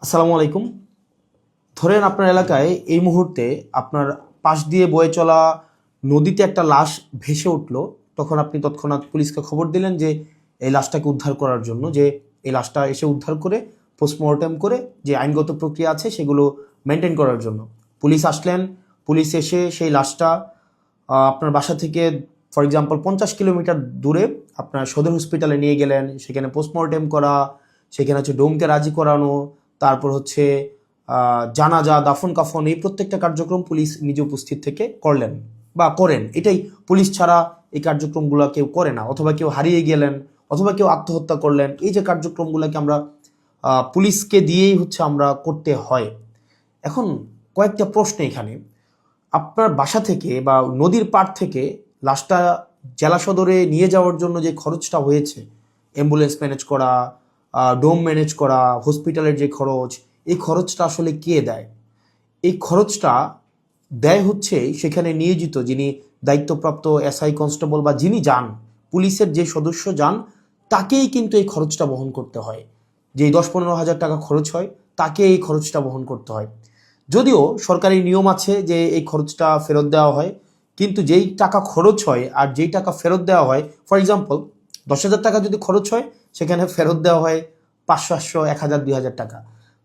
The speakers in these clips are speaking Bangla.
আসসালামু আলাইকুম। ধরেন আপনার এলাকায় এই মুহূর্তে আপনার পাশ দিয়ে বয়ে চলা নদীতে একটা লাশ ভেসে উঠলো। তখন আপনি তৎক্ষণাৎ পুলিশকে খবর দিলেন যে এই লাশটাকে উদ্ধার করার জন্য, যে এই লাশটা এসে উদ্ধার করে পোস্টমর্টেম করে যে আইনগত প্রক্রিয়া আছে সেগুলো মেনটেন করার জন্য পুলিশ আসলেন। পুলিশ এসে সেই লাশটা আপনার বাসা থেকে ফর এক্সাম্পল 50 কিলোমিটার দূরে আপনার সদর হসপিটালে নিয়ে গেলেন। সেখানে পোস্টমর্টেম করা, সেখানে হচ্ছে ডোমকে রাজি করানো, তারপর হচ্ছে জানাজা, দাফন কাফন, এই প্রত্যেকটা কার্যক্রম পুলিশ নিজে উপস্থিত থেকে করলেন বা করেন। এটাই, পুলিশ ছাড়া এই কার্যক্রমগুলো কেউ করে না। অথবা কেউ হারিয়ে গেলেন, অথবা কেউ আত্মহত্যা করলেন, এই যে কার্যক্রমগুলোকে আমরা পুলিশকে দিয়েই হচ্ছে আমরা করতে হয়। এখন কয়েকটা প্রশ্ন এখানে। আপনার বাসা থেকে বা নদীর পাড় থেকে লাশটা জেলা সদরে নিয়ে যাওয়ার জন্য যে খরচটা হয়েছে, অ্যাম্বুলেন্স ম্যানেজ করা, ডোম ম্যানেজ করা, হসপিটালের যে খরচ, এই খরচটা আসলে কে দেয়? এই খরচটা দেয় হচ্ছে সেখানে নিয়োজিত যিনি দায়িত্বপ্রাপ্ত এসআই, কনস্টেবল বা যিনি যান, পুলিশের যে সদস্য যান, তাকেই কিন্তু এই খরচটা বহন করতে হয়। যেই 10-15 হাজার টাকা খরচ হয়, তাকে এই খরচটা বহন করতে হয়। যদিও সরকারি নিয়ম আছে যে এই খরচটা ফেরত দেওয়া হয়, কিন্তু যেই টাকা খরচ হয় আর যেই টাকা ফেরত দেওয়া হয়, ফর এক্সাম্পল 10,000 টাকা যদি খরচ হয়, সেখানে ফেরত দেওয়া হয় 500, 800, 1,000, 2,000 টাকা।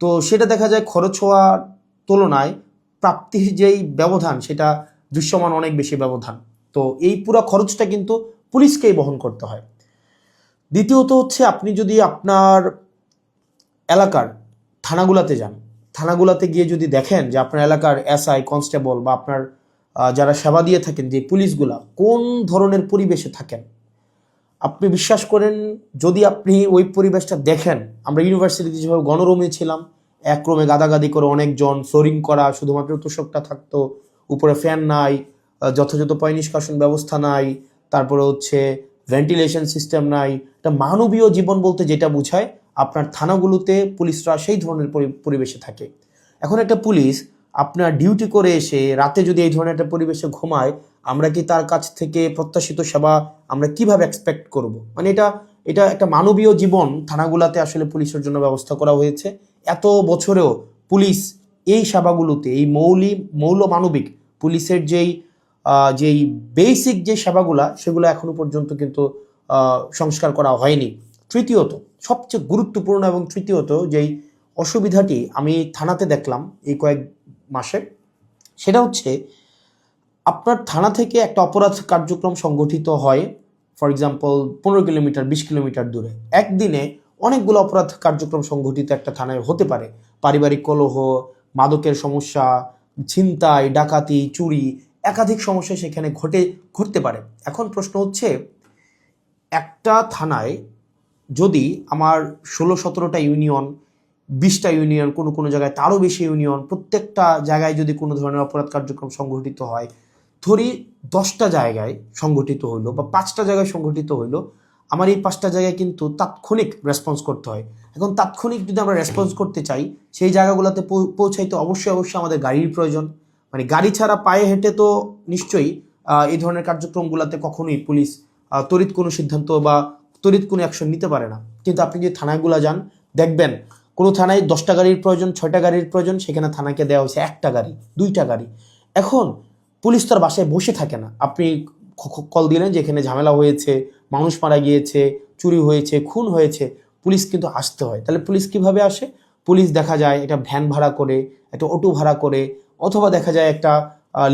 তো সেটা দেখা যায় খরচ হওয়ার তুলনায় প্রাপ্তির যেই ব্যবধান, সেটা দৃশ্যমান অনেক বেশি ব্যবধান। তো এই পুরো খরচটা কিন্তু পুলিশকেই বহন করতে হয়। দ্বিতীয়ত হচ্ছে, আপনি যদি আপনার এলাকার থানাগুলাতে যান, থানাগুলাতে গিয়ে যদি দেখেন যে আপনার এলাকার এসআই, কনস্টেবল বা আপনার যারা সেবা দিয়ে থাকেন যে পুলিশগুলা কোন ধরনের পরিবেশে থাকেন, আপনি বিশ্বাস করেন, যদি আপনি ওই পরিবেশটা দেখেন, আমরা ইউনিভার্সিটিতে যেভাবে গণরুমে ছিলাম, এক রুমে গাদাগাদি করে অনেকজন, ফ্লোরিং করা, শুধুমাত্র তোষকটা থাকতো, উপরে ফ্যান নাই, যথাযথ পয় নিষ্কাশন ব্যবস্থা নাই, তারপরে হচ্ছে ভেন্টিলেশন সিস্টেম নাই। এটা মানবীয় জীবন বলতে যেটা বোঝায়, আপনার থানাগুলোতে পুলিশরা সেই ধরনের পরিবেশে থাকে। এখন একটা পুলিশ আপনার ডিউটি করে এসে রাতে যদি এই ধরনের একটা পরিবেশে ঘুমায়, আমরা কি তার কাছ থেকে প্রত্যাশিত সেবা আমরা কিভাবে এক্সপেক্ট করব? মানে এটা এটা একটা মানবীয় জীবন থানাগুলাতে আসলে পুলিশের জন্য ব্যবস্থা করা হয়েছে। এত বছরেও পুলিশ এই সেবাগুলোতে, এই মৌল মানবিক পুলিশের যেই বেসিক যে সেবাগুলা, সেগুলো এখনো পর্যন্ত কিন্তু সংস্কার করা হয়নি। তৃতীয়ত, সবচেয়ে গুরুত্বপূর্ণ এবং তৃতীয়ত যেই অসুবিধাটি আমি থানাতে দেখলাম এই কয়েক মাসে, সেটা হচ্ছে আপনার থানা থেকে একটা অপরাধ কার্যক্রম সংগঠিত হয়, ফর এক্সাম্পল 15 কিলোমিটার, 20 কিলোমিটার দূরে। একদিনে অনেকগুলো অপরাধ কার্যক্রম সংগঠিত একটা থানায় হতে পারে। পারিবারিক কলহ, মাদকের সমস্যা, ছিনতাই, ডাকাতি, চুরি, একাধিক সমস্যা সেখানে ঘটতে পারে। এখন প্রশ্ন হচ্ছে, একটা থানায় যদি আমার 16-17টা ইউনিয়ন, 20টা ইউনিয়ন, কোনো কোনো জায়গায় তারও বেশি ইউনিয়ন, প্রত্যেকটা জায়গায় যদি কোনো ধরনের অপরাধ কার্যক্রম সংঘটিত হয়, ধরি 10টা জায়গায় সংঘটিত হইলো বা 5টা জায়গায় সংঘটিত হইলো, আমার এই 5টা জায়গায় কিন্তু তাৎক্ষণিক রেসপন্স করতে হয়। এখন তাৎক্ষণিক যদি আমরা রেসপন্স করতে চাই, সেই জায়গাগুলোতে পৌঁছাইতে অবশ্যই অবশ্যই আমাদের গাড়ির প্রয়োজন। মানে গাড়ি ছাড়া পায়ে হেঁটে তো নিশ্চয়ই এই ধরনের কার্যক্রমগুলোতে কখনোই পুলিশ তড়িৎ কোনো সিদ্ধান্ত বা তড়িৎ কোনো অ্যাকশন নিতে পারে না। কিন্তু আপনি যদি থানাগুলো যান, দেখবেন কোনো থানায় 10টা গাড়ির প্রয়োজন, 6টা গাড়ির প্রয়োজন, সেখানে থানাকে দেওয়া হয়েছে 1টা গাড়ি, 2টা গাড়ি। এখন পুলিশ তার বাসায় বসে থাকে না। আপনি কল দিলেন যে এখানে ঝামেলা হয়েছে, মানুষ মারা গিয়েছে, চুরি হয়েছে, খুন হয়েছে, পুলিশ কিন্তু আসতে হয়। তাহলে পুলিশ কিভাবে আসে? পুলিশ দেখা যায় একটা ভ্যান ভাড়া করে, একটা অটো ভাড়া করে, অথবা দেখা যায় একটা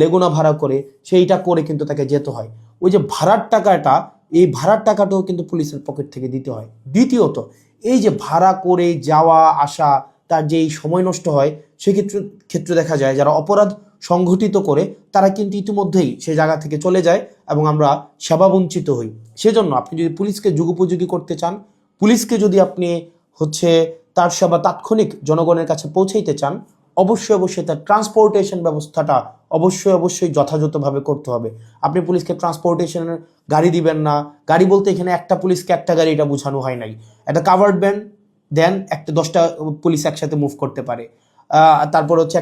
লেগুনা ভাড়া করে, সেইটা করে কিন্তু তাকে যেতে হয়। ওই যে ভাড়ার টাকাটা, এই ভাড়ার টাকাটাও কিন্তু পুলিশের পকেট থেকে দিতে হয়। দ্বিতীয়ত, এই যে ভাড়া করে যাওয়া আসা, তার যে এই সময় নষ্ট হয়, সেক্ষেত্রে দেখা যায় যারা অপরাধ সংঘটিত করে তারা কিন্তু ইতিমধ্যেই সে জায়গা থেকে চলে যায় এবং আমরা সেবা বঞ্চিত হই। সেজন্য আপনি যদি পুলিশকে যুগোপযোগী করতে চান, পুলিশকে যদি আপনি হচ্ছে তার সেবা তাৎক্ষণিক জনগণের কাছে পৌঁছাইতে চান, অবশ্যই অবশ্যই তার ট্রান্সপোর্টেশন ব্যবস্থাটা অবশ্যই অবশ্যই যথাযথভাবে করতে হবে। আপনি পুলিশকে ট্রান্সপোর্টেশনের গাড়ি দিবেন না। গাড়ি বলতে এখানে একটা পুলিশকে একটা গাড়ি, এটা বোঝানো হয় নাই। একটা কাভার্ড ভ্যান দেন, একটা 10টা পুলিশ একসাথে মুভ করতে পারে। তারপর হচ্ছে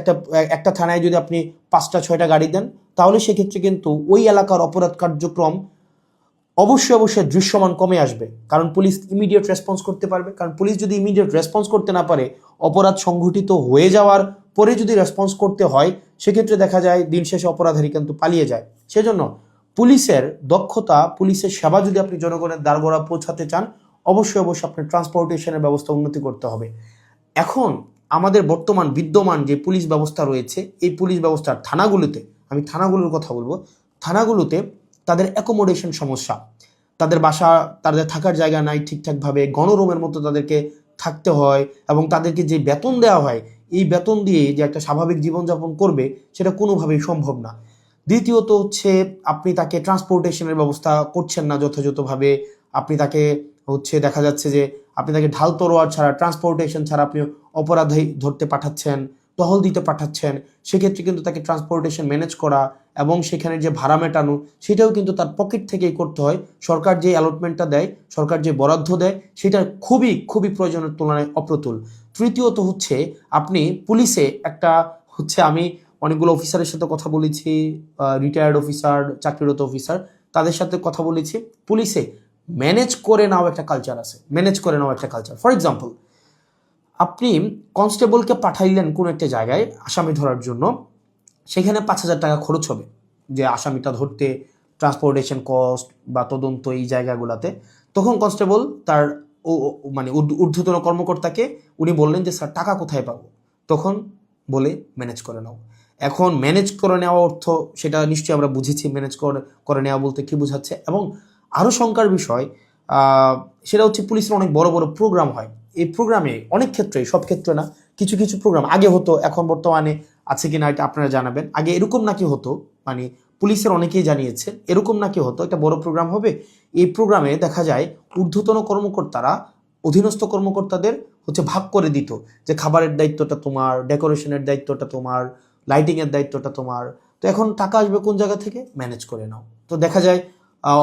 একটা থানায় যদি আপনি 5টা 6টা গাড়ি দেন, তাহলে সেক্ষেত্রে কিন্তু ওই এলাকার অপরাধ কার্যক্রম অবশ্যই দৃশ্যমান কমে আসবে, কারণ পুলিশ ইমিডিয়েট রেসপন্স করতে পারবে। কারণ পুলিশ যদি ইমিডিয়েট রেসপন্স করতে না পারে, অপরাধ সংঘটিত হয়ে যাওয়ার পরে যদি রেসপন্স করতে হয়, সেক্ষেত্রে দেখা যায় দিন শেষে অপরাধী কিন্তু পালিয়ে যায়। সেজন্য পুলিশের দক্ষতা, পুলিশের সেবা যদি আপনি জনগণের দ্বারগোড়া পৌঁছাতে চান, অবশ্যই আপনার ট্রান্সপোর্টেশনের ব্যবস্থা উন্নতি করতে হবে। এখন আমাদের বর্তমান বিদ্যমান যে পুলিশ ব্যবস্থা রয়েছে, এই পুলিশ ব্যবস্থার থানাগুলোতে, আমি থানাগুলোর কথা বলবো, থানাগুলোতে তাদের অ্যাকোমোডেশন সমস্যা, তাদের বাসা, তাদের থাকার জায়গা নাই ঠিকঠাকভাবে, গণরুমের মতো তাদেরকে থাকতে হয়, এবং তাদেরকে যে বেতন দেওয়া হয়, এই বেতন দিয়ে যে একটা স্বাভাবিক জীবনযাপন করবে, সেটা কোনোভাবেই সম্ভব না। দ্বিতীয়ত হচ্ছে আপনি তাকে ট্রান্সপোর্টেশনের ব্যবস্থা করছেন না যথাযথভাবে। আপনি তাকে দেখা যাচ্ছে যে আপনি তাকে ঢাল তরোয়ার ছাড়া, ট্রান্সপোর্টেশন ছাড়া আপনি অপরাধী ধরতে পাঠাচ্ছেন, টহল দিতে পাঠাচ্ছেন। সেক্ষেত্রে কিন্তু তাকে ট্রান্সপোর্টেশন ম্যানেজ করা এবং সেখানে যে ভাড়া মেটানো, সেটাও কিন্তু তার পকেট থেকেই করতে হয়। সরকার যে অ্যালটমেন্টটা দেয়, সরকার যে বরাদ্দ দেয়, সেটা খুবই প্রয়োজনের তুলনায় অপ্রতুল। তৃতীয়ত হচ্ছে আপনি পুলিশে একটা আমি অনেকগুলো অফিসারের সাথে কথা বলেছি, রিটায়ার্ড অফিসার, চাকরিরত অফিসার, তাদের সাথে কথা বলেছি। পুলিশে ম্যানেজ করে নেওয়া একটা কালচার আছে, ম্যানেজ করে নেওয়া একটা কালচার। ফর এক্সাম্পল, আপনি কনস্টেবলকে পাঠাইলেন কোনো একটা জায়গায় আসামি ধরার জন্য, সেখানে 5,000 টাকা খরচ হবে যে আসামিটা ধরতে, ট্রান্সপোর্টেশন কস্ট বা তদন্ত এই জায়গাগুলোতে। তখন কনস্টেবল তার ঊর্ধ্বতন কর্মকর্তাকে উনি বললেন যে স্যার টাকা কোথায় পাবো? তখন বলে ম্যানেজ করে নাও। এখন ম্যানেজ করে নেওয়া অর্থ, সেটা নিশ্চয়ই আমরা বুঝেছি ম্যানেজ করে নেওয়া বলতে কি বোঝাচ্ছে। এবং আরও শঙ্কার বিষয় সেটা হচ্ছে পুলিশের অনেক বড় বড় প্রোগ্রাম হয়। এই প্রোগ্রামে অনেক ক্ষেত্রে, সব ক্ষেত্রে না, কিছু কিছু প্রোগ্রাম আগে হতো, এখন বর্তমানে আছে কিনা এটা আপনারা জানাবেন। আগে এরকম নাকি হতো, পুলিশের অনেকেই জানিয়েছে এরকম নাকি হতো, একটা বড় প্রোগ্রাম হবে, এই প্রোগ্রামে দেখা যায় ঊর্ধ্বতন কর্মকর্তারা অধীনস্থ কর্মকর্তাদের ভাগ করে দিত যে খাবারের দায়িত্বটা তোমার, ডেকোরেশনের দায়িত্বটা তোমার, লাইটিংয়ের দায়িত্বটা তোমার। তো এখন টাকা আসবে কোন জায়গা থেকে? ম্যানেজ করে নাও। তো দেখা যায়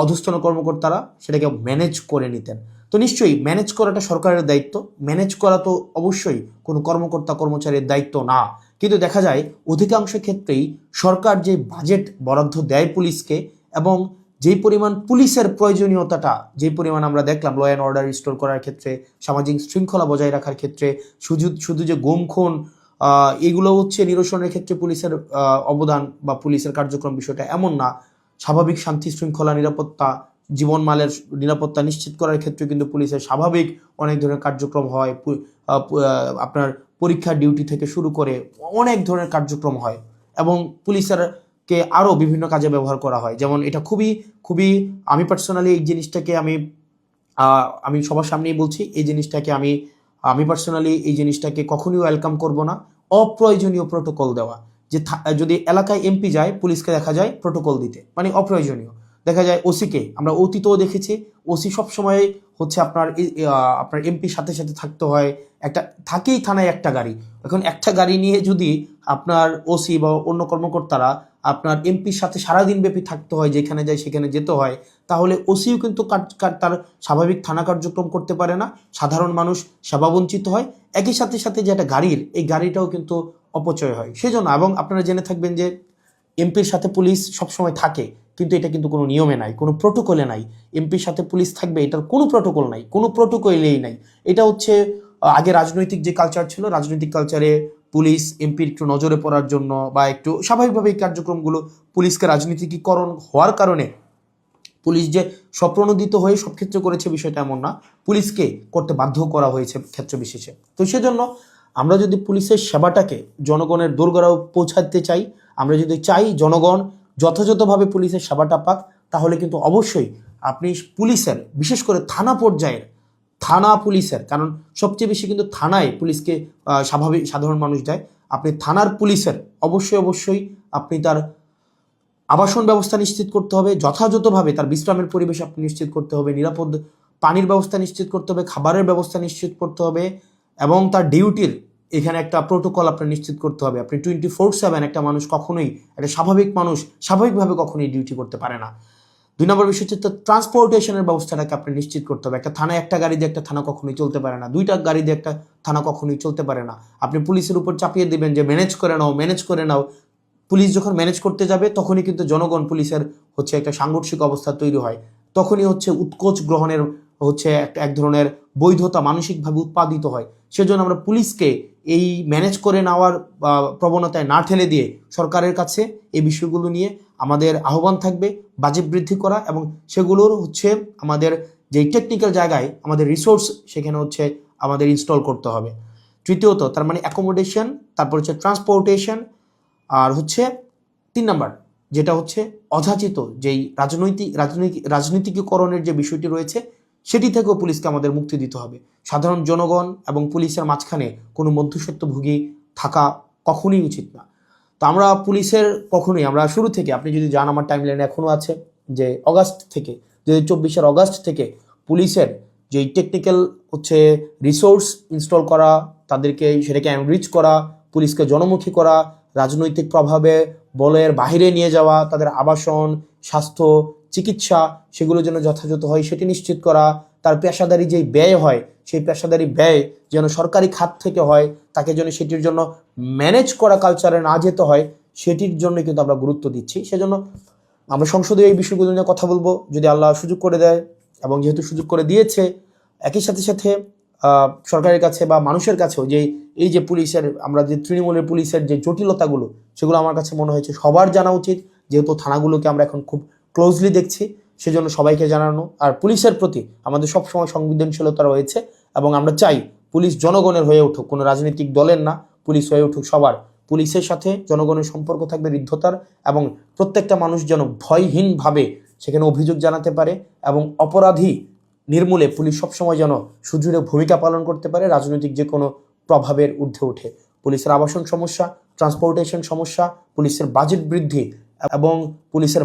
অধস্তন কর্মকর্তারা সেটাকে ম্যানেজ করে নিতেন। তো নিশ্চয়ই ম্যানেজ করাটা সরকারের দায়িত্ব, ম্যানেজ করা তো অবশ্যই কোনো কর্মকর্তা কর্মচারীর দায়িত্ব না। কিন্তু দেখা যায় অধিকাংশ ক্ষেত্রেই সরকার যে বাজেট বরাদ্দ দেয় পুলিশকে, এবং যেই পরিমাণ পুলিশের প্রয়োজনীয়তাটা, যেই পরিমাণ আমরা দেখলাম ল অ্যান্ড অর্ডার রিস্টোর করার ক্ষেত্রে, সামাজিক শৃঙ্খলা বজায় রাখার ক্ষেত্রে, শুধু যে গুম খুন এগুলো নিরসনের ক্ষেত্রে পুলিশের অবদান বা পুলিশের কার্যক্রম বিষয়টা এমন না। স্বাভাবিক শান্তি শৃঙ্খলা, নিরাপত্তা, জীবনমালের নিরাপত্তা নিশ্চিত করার ক্ষেত্রে কিন্তু পুলিশের স্বাভাবিক অনেক ধরনের কার্যক্রম হয়। আপনার পরীক্ষার ডিউটি থেকে শুরু করে অনেক ধরনের কার্যক্রম হয়, এবং পুলিশেরকে আরও বিভিন্ন কাজে ব্যবহার করা হয়। যেমন এটা খুবই আমি পার্সোনালি এই জিনিসটাকে আমি সবার সামনেই বলছি, এই জিনিসটাকে আমি পার্সোনালি এই জিনিসটাকে কখনোই ওয়েলকাম করব না। অপ্রয়োজনীয় প্রোটোকল দেওয়া, যে যদি এলাকায় এমপি যায়, পুলিশকে দেখা যায় প্রোটোকল দিতে, অপ্রয়োজনীয়। দেখা যায় ওসিকে আমরা অতীতেও দেখেছি, ওসি সবসময় আপনার এমপির সাথে সাথে থাকতে হয়, থাকেই থানায় একটা গাড়ি। এখন একটা গাড়ি নিয়ে যদি আপনার ওসি বা অন্য কর্মকর্তারা আপনার এমপির সাথে সারাদিন ব্যাপী থাকতে হয়, যেখানে যায় সেখানে যেতে হয়, তাহলে ওসিও কিন্তু তার স্বাভাবিক থানা কার্যক্রম করতে পারে না, সাধারণ মানুষ সেবাবঞ্চিত হয়। একই সাথে সাথে যে একটা এই গাড়িটাও কিন্তু অপচয় হয়। সেজন্য, এবং আপনারা জেনে থাকবেন যে এমপির সাথে পুলিশ সবসময় থাকে, কিন্তু এটা কিন্তু কোনো নিয়মে নাই, কোনো প্রোটোকলে নাই। এমপির সাথে পুলিশ থাকবে, এটার কোনো প্রোটোকল নাই, কোনো প্রোটোকলেই নাই। এটা আগে রাজনৈতিক যে কালচার ছিল, রাজনৈতিক কালচারে পুলিশ এমপির একটু নজরে পড়ার জন্য বা একটু স্বাভাবিকভাবে এই কার্যক্রমগুলো, পুলিশকে রাজনীতিকীকরণ হওয়ার কারণে পুলিশ যে স্বপ্রণোদিত হয়ে সব ক্ষেত্রে করেছে বিষয়টা এমন না, পুলিশকে করতে বাধ্য করা হয়েছে ক্ষেত্র বিশেষে। তো সেজন্য আমরা যদি পুলিশের সেবাটাকে জনগণের দোরগোড়ায় পৌঁছাতে চাই, আমরা যদি চাই জনগণ যথাযথভাবে পুলিশের সেবাটা পাক, তাহলে কিন্তু অবশ্যই আপনি পুলিশের, বিশেষ করে থানা পর্যায়ের থানা পুলিশের, কারণ সবচেয়ে বেশি কিন্তু থানায় পুলিশকে সাধারণ মানুষ যায়। আপনি থানার পুলিশের অবশ্যই আপনি তার আবাসন ব্যবস্থা নিশ্চিত করতে হবে, যথাযথভাবে তার বিশ্রামের পরিবেশ আপনি নিশ্চিত করতে হবে, নিরাপদ পানির ব্যবস্থা নিশ্চিত করতে হবে, খাবারের ব্যবস্থা নিশ্চিত করতে হবে, এবং তার ডিউটির এখানে একটা প্রোটোকল আপনার নিশ্চিত করতে হবে। আপনি 24/7 একটা মানুষ কখনোই, একটা স্বাভাবিক মানুষ স্বাভাবিকভাবে কখনোই ডিউটি করতে পারে না। 2 নম্বর বিষয় হচ্ছে ট্রান্সপোর্টেশনের ব্যবস্থাটাকে আপনি নিশ্চিত করতে হবে। একটা থানায় একটা গাড়ি দিয়ে একটা থানা কখনোই চলতে পারে না, 2টা গাড়ি দিয়ে একটা থানা কখনোই চলতে পারে না। আপনি পুলিশের উপর চাপিয়ে দিবেন যে ম্যানেজ করে নাও। পুলিশ যখন ম্যানেজ করতে যাবে, তখনই কিন্তু জনগণ পুলিশের একটা সাংঘর্ষিক অবস্থা তৈরি হয়। তখনই হচ্ছে উৎকোচ গ্রহণের হচ্ছে এক ধরনের বৈধতা মানসিকভাবে উৎপাদিত হয়। সেজন্য আমরা পুলিশকে এই ম্যানেজ করে নেওয়ার প্রবণতায় না ঠেলে দিয়ে সরকারের কাছে এই বিষয়গুলো নিয়ে আমাদের আহ্বান থাকবে বাজেট বৃদ্ধি করা, এবং সেগুলোর হচ্ছে আমাদের যেই টেকনিক্যাল জায়গায় আমাদের রিসোর্স সেখানে হচ্ছে আমাদের ইনস্টল করতে হবে। তৃতীয়ত তার মানে অ্যাকোমোডেশন, তারপর হচ্ছে ট্রান্সপোর্টেশন, আর হচ্ছে 3 নাম্বার যেটা হচ্ছে অযাচিত যেই রাজনীতিকীকরণের যে বিষয়টি রয়েছে সেটি থেকেও পুলিশকে আমাদের মুক্তি দিতে হবে। সাধারণ জনগণ এবং পুলিশের মাঝখানে কোনো মধ্যস্বত্বভোগী থাকা কখনোই উচিত না। তো আমরা পুলিশের কখনোই, আমরা শুরু থেকে, আপনি যদি যান আমার টাইমলাইনে এখনও আছে যে অগাস্ট থেকে 2024 অগাস্ট থেকে পুলিশের যেই টেকনিক্যাল হচ্ছে রিসোর্স ইনস্টল করা, তাদেরকে সেটাকে এনরিচ করা, পুলিশকে জনমুখী করা, রাজনৈতিক প্রভাবে বলের বাহিরে নিয়ে যাওয়া, তাদের আবাসন, স্বাস্থ্য, চিকিৎসা সেগুলো যেন যথাযথ হয় সেটি নিশ্চিত করা, তার পেশাদারি যেই ব্যয় হয় সেই পেশাদারি ব্যয় যেন সরকারি খাত থেকে হয়, তাকে যেন সেটির জন্য ম্যানেজ করা কালচারে না যেতে হয়, সেটির জন্য কিন্তু আমরা গুরুত্ব দিচ্ছি। সেজন্য আমরা সংসদে এই বিষয়গুলো নিয়ে কথা বলবো যদি আল্লাহ সুযোগ করে দেয়, এবং যেহেতু সুযোগ করে দিয়েছে একই সাথে সাথে সরকারের কাছে বা মানুষের কাছেও যে এই যে পুলিশের, আমরা যে তৃণমূলের পুলিশের যে জটিলতাগুলো সেগুলো আমার কাছে মনে হয়েছে সবার জানা উচিত, যেহেতু থানাগুলোকে আমরা এখন খুব ক্লোজলি দেখছি, সেজন্য সবাইকে জানানো। আর পুলিশের প্রতি আমাদের সবসময় সংবেদনশীলতা রয়েছে, এবং আমরা চাই পুলিশ জনগণের হয়ে উঠুক, কোনো রাজনৈতিক দলের না, পুলিশ হয়ে উঠুক সবার। পুলিশের সাথে জনগণের সম্পর্ক থাকবে হৃদ্যতার, এবং প্রত্যেকটা মানুষ যেন ভয়হীনভাবে সেখানে অভিযোগ জানাতে পারে, এবং অপরাধী নির্মূলে পুলিশ সবসময় যেন সুদৃঢ় ভূমিকা পালন করতে পারে, রাজনৈতিক যে কোনো প্রভাবের ঊর্ধ্বে ওঠে। পুলিশের আবাসন সমস্যা, ট্রান্সপোর্টেশন সমস্যা, পুলিশের বাজেট বৃদ্ধি এবং পুলিশের